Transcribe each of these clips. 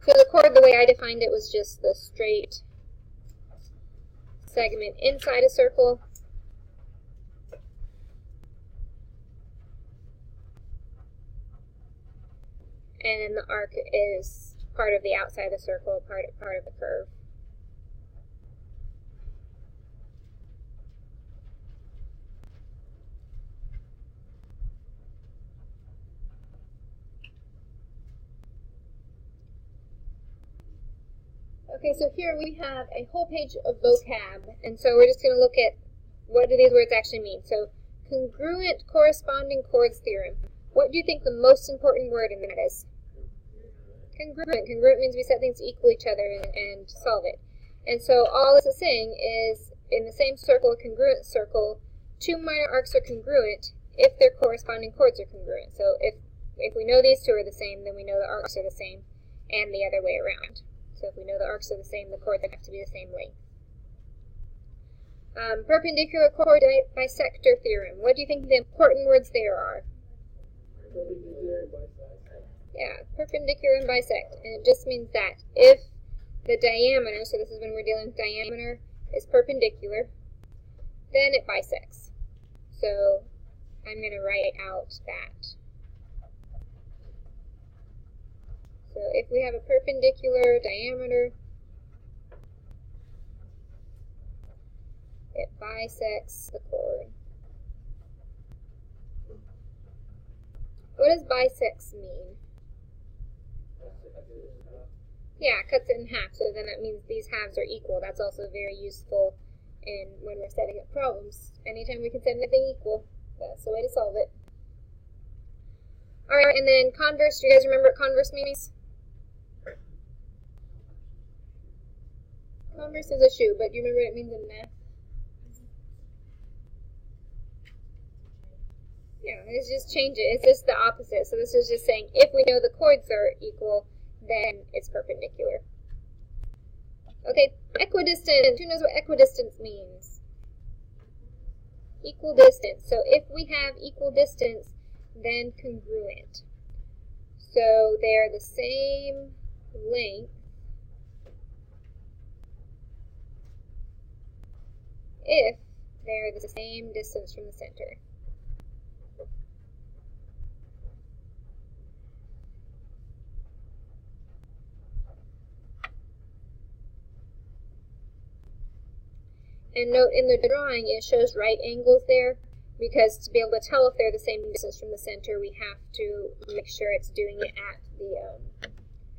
So the chord, the way I defined it, was just the straight segment inside a circle. And then the arc is part of the outside of the circle, part of the curve. Okay, so here we have a whole page of vocab, and so we're just going to look at what do these words actually mean. So, congruent corresponding chords theorem. What do you think the most important word in that is? Congruent. Congruent means we set things to equal each other and solve it. And so all this is saying is, in the same circle, a congruent circle, two minor arcs are congruent if their corresponding chords are congruent. So if we know these two are the same, then we know the arcs are the same, and the other way around. So if we know the arcs are the same, the chords have to be the same length. Perpendicular chord bisector theorem. What do you think the important words there are? Yeah, perpendicular and bisect. And it just means that if the diameter, so this is when we're dealing with diameter, is perpendicular, then it bisects. So I'm going to write out that. So if we have a perpendicular diameter, it bisects the chord. What does bisects mean? Yeah, it cuts it in half, so then that means these halves are equal. That's also very useful when we're setting up problems. Anytime we can set anything equal, that's the way to solve it. Alright, and then converse. Do you guys remember what converse means? Converse is a shoe, but do you remember what it means in math? Yeah, let's just change it. It's just the opposite. So this is just saying if we know the chords are equal, then it's perpendicular. Okay, equidistant. Who knows what equidistance means? Equal distance. So if we have equal distance, then congruent. So they're the same length if they're the same distance from the center. And note in the drawing it shows right angles there, because to be able to tell if they're the same distance from the center, we have to make sure it's doing it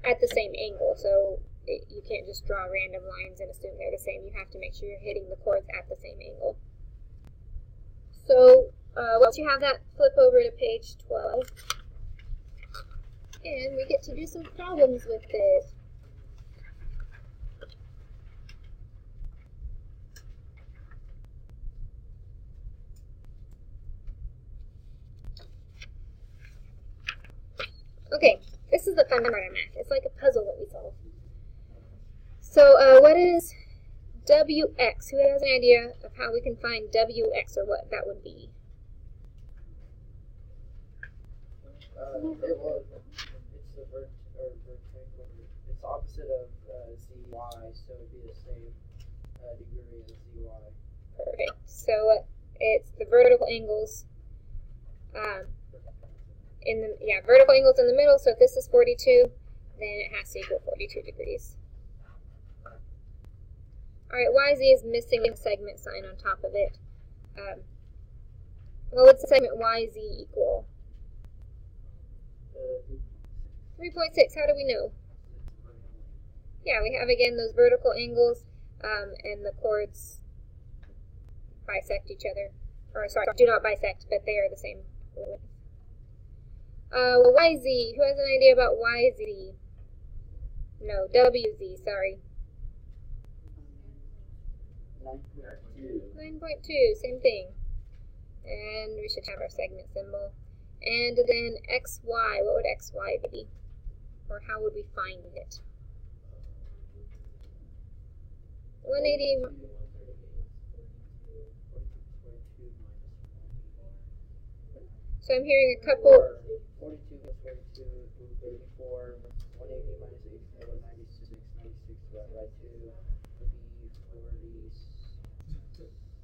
at the same angle. So you can't just draw random lines and assume they're the same. You have to make sure you're hitting the chords at the same angle. So once you have that, flip over to page 12, and we get to do some problems with it. Okay, this is the fun part of math. It's like a puzzle that we solve. So what is Wx? Who has an idea of how we can find Wx, or what that would be? It's opposite of zy, so it would be the same degree as zy. Perfect. So it's the vertical angles. Vertical angles in the middle. So if this is 42, then it has to equal 42 degrees. All right, YZ is missing a segment sign on top of it. Well, what's the segment YZ equal? 3.6. How do we know? Yeah, we have again those vertical angles, and the chords bisect each other. Or sorry, do not bisect, but they are the same width. YZ. Who has an idea about YZ? No, WZ. Sorry. 9.2. Same thing. And we should have our segment symbol. And then XY. What would XY be? Or how would we find it? 180. So I'm hearing a couple. 42 plus 42 equals 34. 180 minus 8 is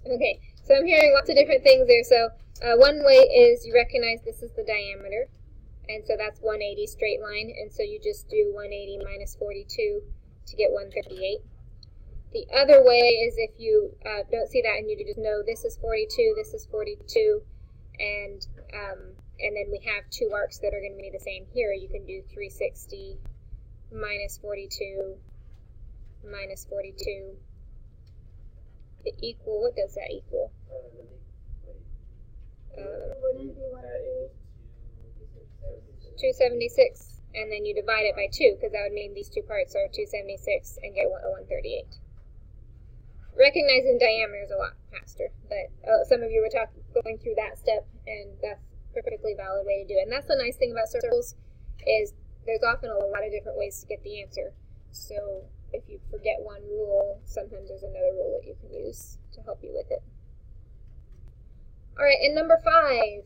Okay, so I'm hearing lots of different things there. So one way is you recognize this is the diameter, and so that's 180 straight line, and so you just do 180 minus 42 to get 138. The other way is if you don't see that and you just know this is 42, this is 42, and then we have two arcs that are going to be the same here. You can do 360 minus 42 minus 42 equal, what does that equal? 276, and then you divide it by 2, because that would mean these two parts are 276 and get a 138. Recognizing diameter is a lot faster, but some of you were going through that step, and that's a perfectly valid way to do it. And that's the nice thing about circles is there's often a lot of different ways to get the answer. So if you forget one rule, sometimes there's another rule that you can use to help you with it. All right, and number 5.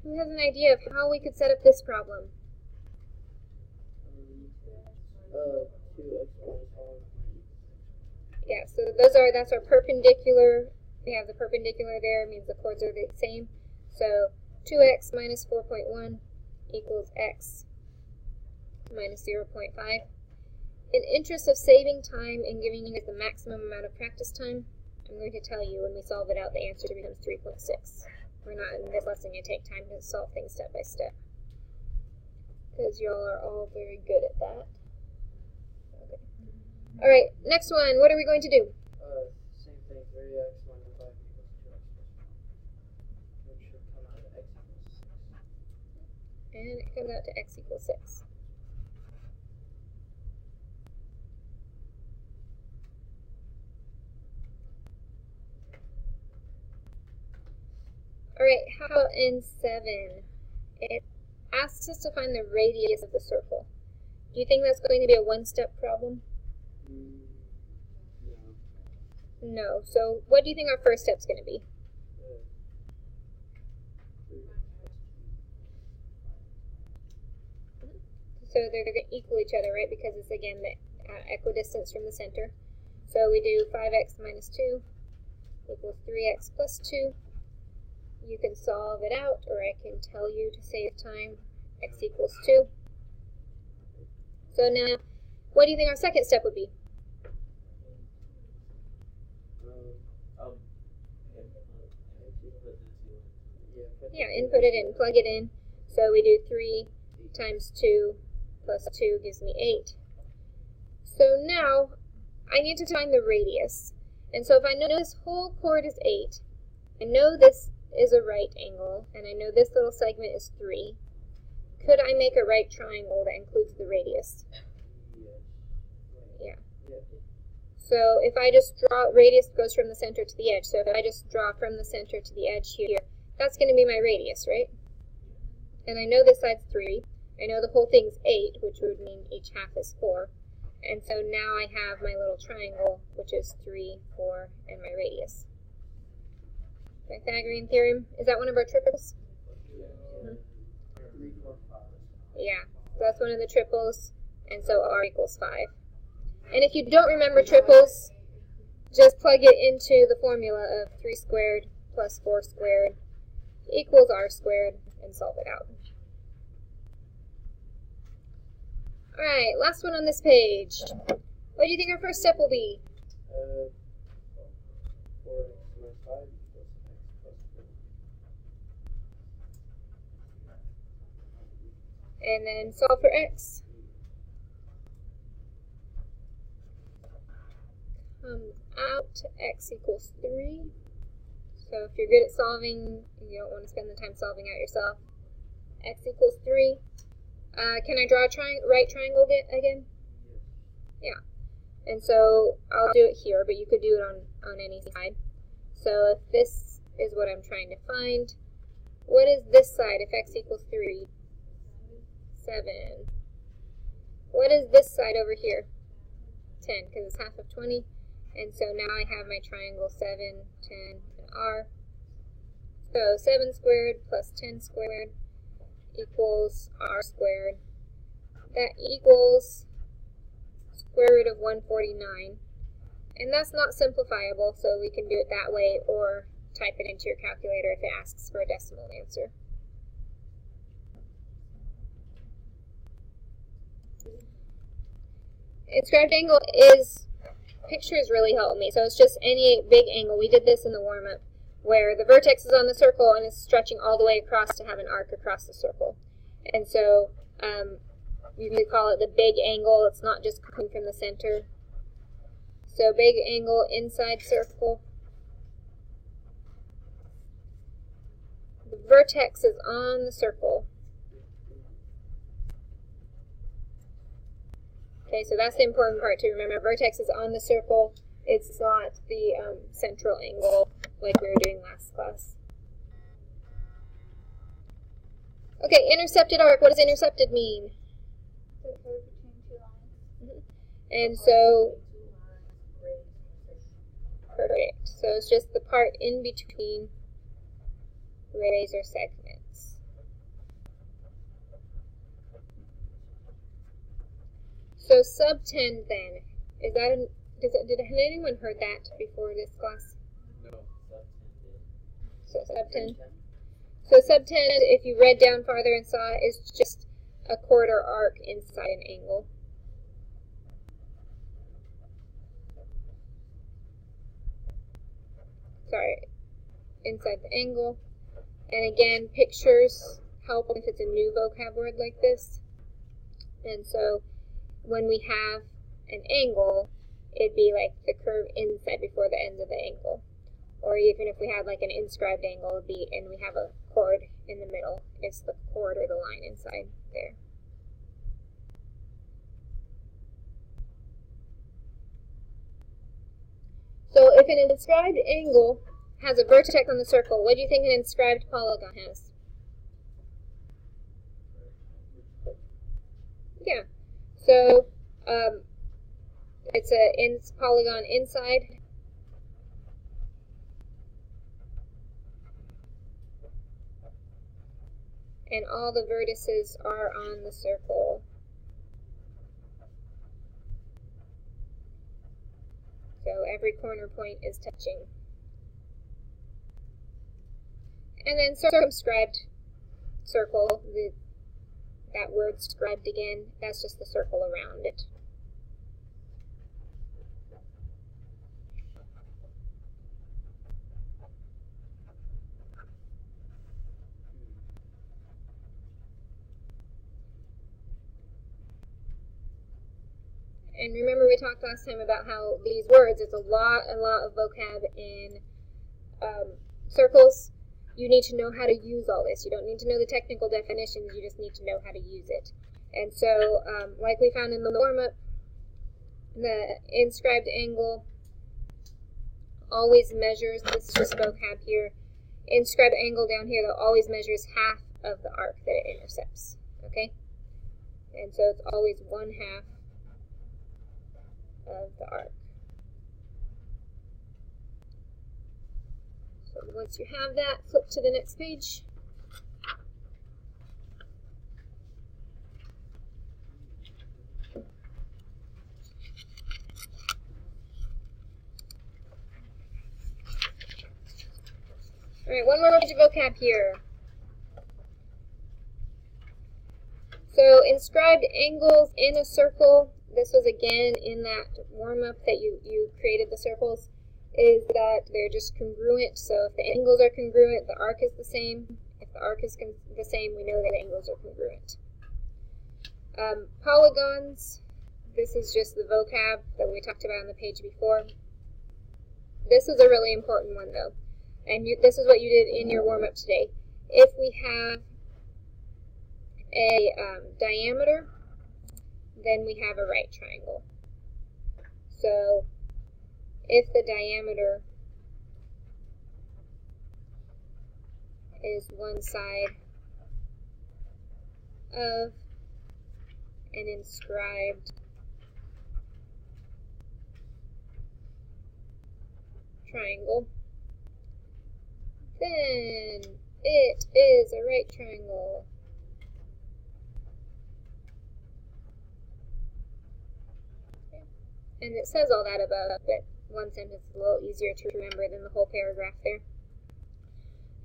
Who has an idea of how we could set up this problem? Yeah, so that's our perpendicular. We have the perpendicular there, it means the chords are the same. So 2x minus 4.1 equals x minus 0.5. In interest of saving time and giving you guys the maximum amount of practice time, I'm going to tell you when we solve it out, the answer becomes 3.6. We're not in this lesson going to take time to solve things step by step, because y'all are all very good at that. Okay. All right, next one. What are we going to do? Same thing. 3x minus 5 equals 2x plus 1. Which should come out to x equals 6. And it comes out to x equals 6. All right, how about in 7? It asks us to find the radius of the circle. Do you think that's going to be a one-step problem? No. No. So what do you think our first step's going to be? So they're going to equal each other, right? Because it's, again, the equidistance from the center. So we do 5x minus 2 equals 3x plus 2. You can solve it out, or I can tell you to save time. X equals 2. So now, what do you think our second step would be? Yeah, input it in, plug it in. So we do 3 times 2 plus 2 gives me 8. So now, I need to find the radius. And so if I know this whole chord is 8, I know this is a right angle, and I know this little segment is 3, could I make a right triangle that includes the radius? Yeah. So if I just draw, radius goes from the center to the edge, so if I just draw from the center to the edge here, that's going to be my radius, right? And I know this side's 3. I know the whole thing's 8, which would mean each half is 4. And so now I have my little triangle, which is 3, 4, and my radius. Pythagorean theorem, is that one of our triples? Mm-hmm. Yeah, so that's one of the triples, and so r equals 5. And if you don't remember triples, just plug it into the formula of 3 squared plus 4 squared equals r squared, and solve it out. Alright, last one on this page. What do you think our first step will be? 4x minus 5 equals x plus 4. And then solve for x. Comes out to x equals 3. So if you're good at solving, you don't want to spend the time solving out yourself. X equals 3. Can I draw a right triangle again? Yeah. And so I'll do it here, but you could do it on any side. So if this is what I'm trying to find, what is this side if x equals 3? 7. What is this side over here? 10, because it's half of 20. And so now I have my triangle 7, 10, and r. So 7 squared plus 10 squared equals r squared. That equals square root of 149. And that's not simplifiable, so we can do it that way or type it into your calculator if it asks for a decimal answer. Inscribed angle is, pictures really help me, so it's just any big angle. We did this in the warm-up, where the vertex is on the circle and is stretching all the way across to have an arc across the circle. And so you can call it the big angle. It's not just coming from the center. So big angle inside circle. The vertex is on the circle. Okay, so that's the important part to remember. Vertex is on the circle. It's not the central angle like we were doing last class. Okay, intercepted arc. What does intercepted mean? The curve between two lines. And so, perfect. So it's just the part in between rays or segments. So subtend then, is that did anyone heard that before this class? No, subtend. So subtend. So subtend, if you read down farther and saw it, is just a chord or arc inside an angle. Sorry, inside the angle. And again, pictures help if it's a new vocab word like this. And so when we have an angle, it'd be like the curve inside before the ends of the angle. Or even if we had like an inscribed angle, it'd be, and we have a chord in the middle, it's the chord or the line inside there. So if an inscribed angle has a vertex on the circle, what do you think an inscribed polygon has? Yeah. So it's a polygon inside. And all the vertices are on the circle. So every corner point is touching. And then circumscribed circle, that word scribed again, that's just the circle around it. And remember we talked last time about how these words, it's a lot of vocab in circles. You need to know how to use all this. You don't need to know the technical definitions, you just need to know how to use it. And so, like we found in the warm-up, the inscribed angle always measures, this is just vocab here, inscribed angle down here that always measures half of the arc that it intercepts, okay? And so it's always 1/2 of the arc. So once you have that, flip to the next page. Alright, one more page of vocab here. So inscribed angles in a circle, this was again in that warm-up that you created the circles, is that they're just congruent. So if the angles are congruent, the arc is the same. If the arc is the same, we know that the angles are congruent. Polygons, this is just the vocab that we talked about on the page before. This is a really important one though, and this is what you did in your warm-up today. If we have a diameter, then we have a right triangle. So if the diameter is one side of an inscribed triangle, then it is a right triangle. And it says all that above, but one sentence is a little easier to remember than the whole paragraph there.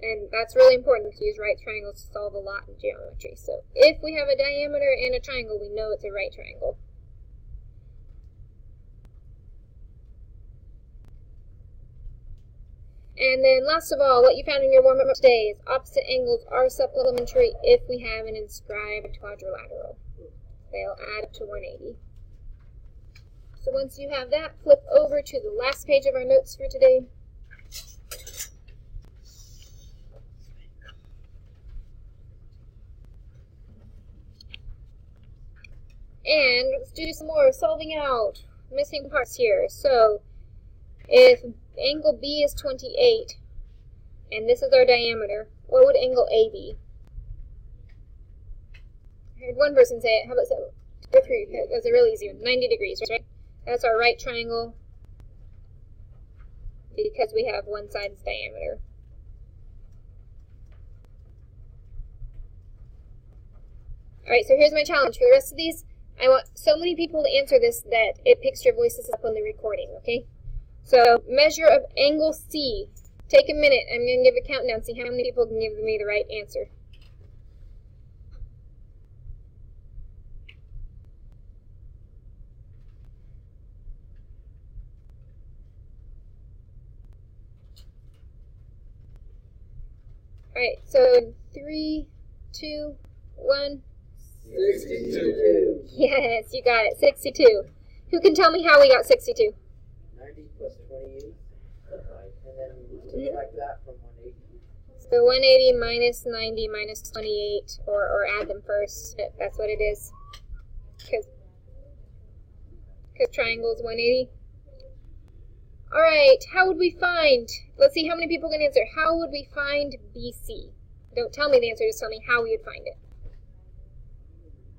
And that's really important to use right triangles to solve a lot in geometry. So if we have a diameter and a triangle, we know it's a right triangle. And then last of all, what you found in your warm-up today is opposite angles are supplementary if we have an inscribed quadrilateral. They'll add up to 180. So once you have that, flip over to the last page of our notes for today. And let's do some more solving out missing parts here. So if angle B is 28, and this is our diameter, what would angle A be? I heard one person say it. How about 2 or 3? That's a really easy one. 90 degrees, right? That's our right triangle because we have one side's diameter. Alright, so here's my challenge. For the rest of these, I want so many people to answer this that it picks your voices up on the recording, okay? So, measure of angle C. Take a minute. I'm going to give a countdown, see how many people can give me the right answer. Alright, so 3, 2, 1. 62. Yes, you got it. 62. Who can tell me how we got 62? 90 plus 28. And then subtract that from 180. So 180 minus 90 minus 28, or add them first. That's what it is. Because triangle is 180. Alright, how would we find, let's see how many people can answer. How would we find BC? Don't tell me the answer, just tell me how we would find it.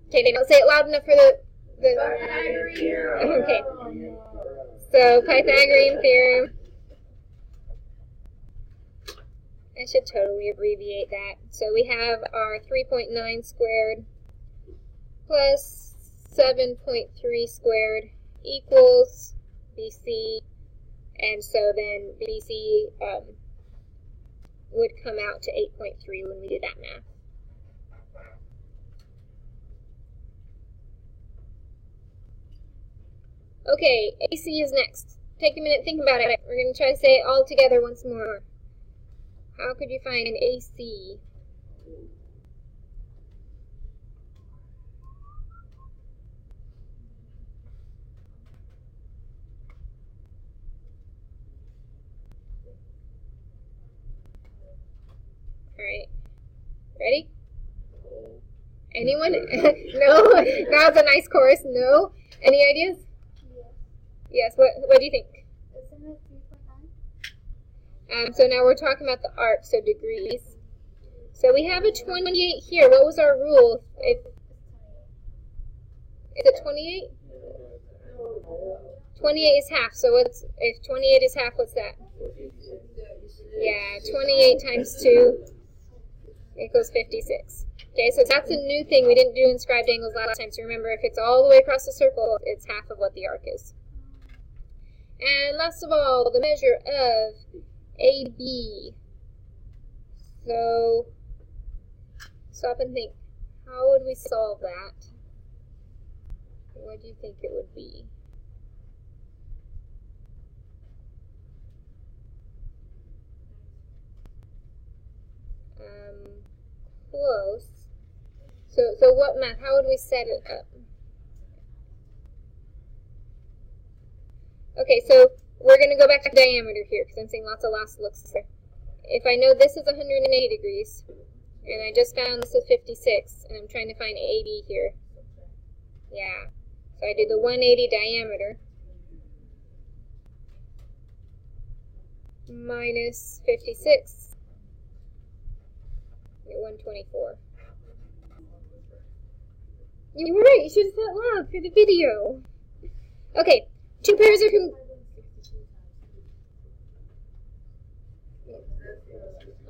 Okay, they don't say it loud enough for the okay. So Pythagorean theorem. I should totally abbreviate that. So we have our 3.9 squared plus 7.3 squared equals BC. And so then BC would come out to 8.3 when we do that math. Okay, AC is next. Take a minute, think about it. We're going to try to say it all together once more. How could you find an AC? Alright. Ready? Anyone? No? That was a nice chorus. No? Any ideas? Yes, what do you think? Isn't it 3.9? So now we're talking about the arc, so degrees. So we have a 28 here. What was our rule? Is it 28? 28 is half. So if 28 is half, what's that? Yeah, 28 times 2 equals 56. Okay, so that's a new thing. We didn't do inscribed angles last time. So remember, if it's all the way across the circle, it's half of what the arc is. And last of all, the measure of AB. So, stop and think. How would we solve that? What do you think it would be? Close. So what math? How would we set it up? Okay, so we're going to go back to diameter here because I'm seeing lots of last looks there. If I know this is 180 degrees, and I just found this is 56, and I'm trying to find 80 here. Yeah, so I do the 180 diameter minus 56, I get 124. You were right, you should have said it loud for the video. Okay. 2 pairs of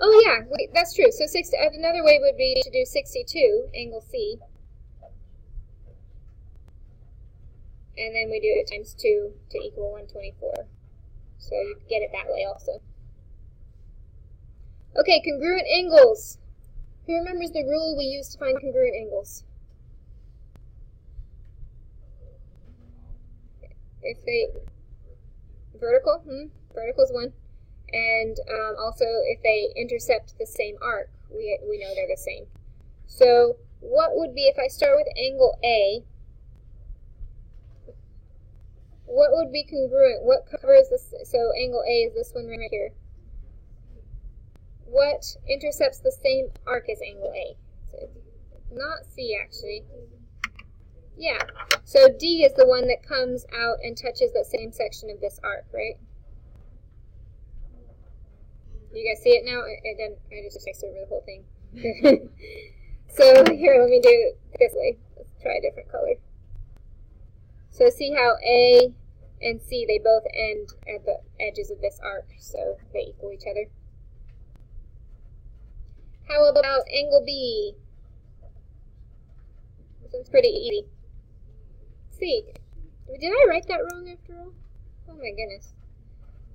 oh yeah, wait, that's true. So another way would be to do 62, angle C. And then we do it times 2 to equal 124. So you get it that way also. Okay, congruent angles. Who remembers the rule we use to find congruent angles? If they vertical, vertical is one, and also if they intercept the same arc, we know they're the same. So what would be, if I start with angle A, what would be congruent? What covers this? So angle A is this one right here. What intercepts the same arc as angle A? So not C, actually. Yeah. So D is the one that comes out and touches that same section of this arc, right? You guys see it now? I just traced over the whole thing. So here, let me do it this way. Let's try a different color. So see how A and C, they both end at the edges of this arc, so they equal each other. How about angle B? This one's pretty easy. C. Did I write that wrong after all? Oh my goodness.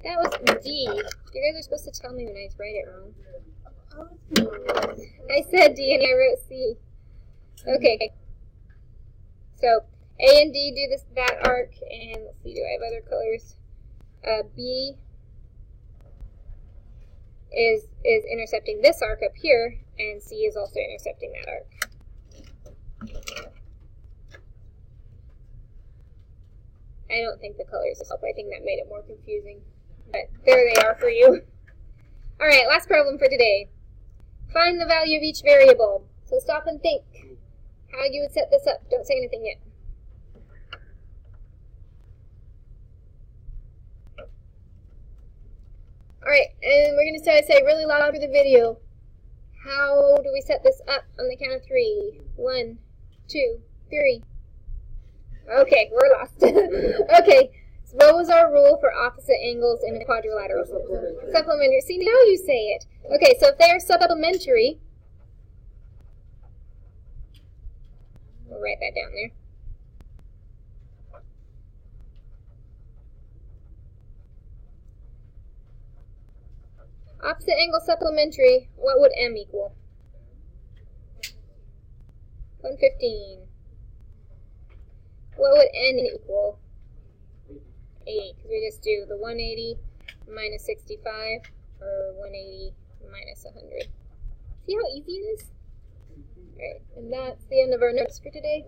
That was D. You guys are supposed to tell me when I write it wrong. I said D and I wrote C. Okay. So A and D do that arc, and let's see, do I have other colors? B is intercepting this arc up here, and C is also intercepting that arc. I don't think the colors help. I think that made it more confusing. But there they are for you. Alright, last problem for today. Find the value of each variable. So stop and think how you would set this up. Don't say anything yet. Alright, and we're going to say really loud for the video. How do we set this up on the count of 3? 1, 2, 3. Okay, we're lost. Okay, so what was our rule for opposite angles in a quadrilateral? Supplementary. See, now you say it. Okay, so if they are supplementary, we'll write that down there. Opposite angle supplementary, what would M equal? 115. What would N equal? 80, because we just do the 180 minus 65, or 180 minus 100. See how easy it is? Alright, and that's the end of our notes for today.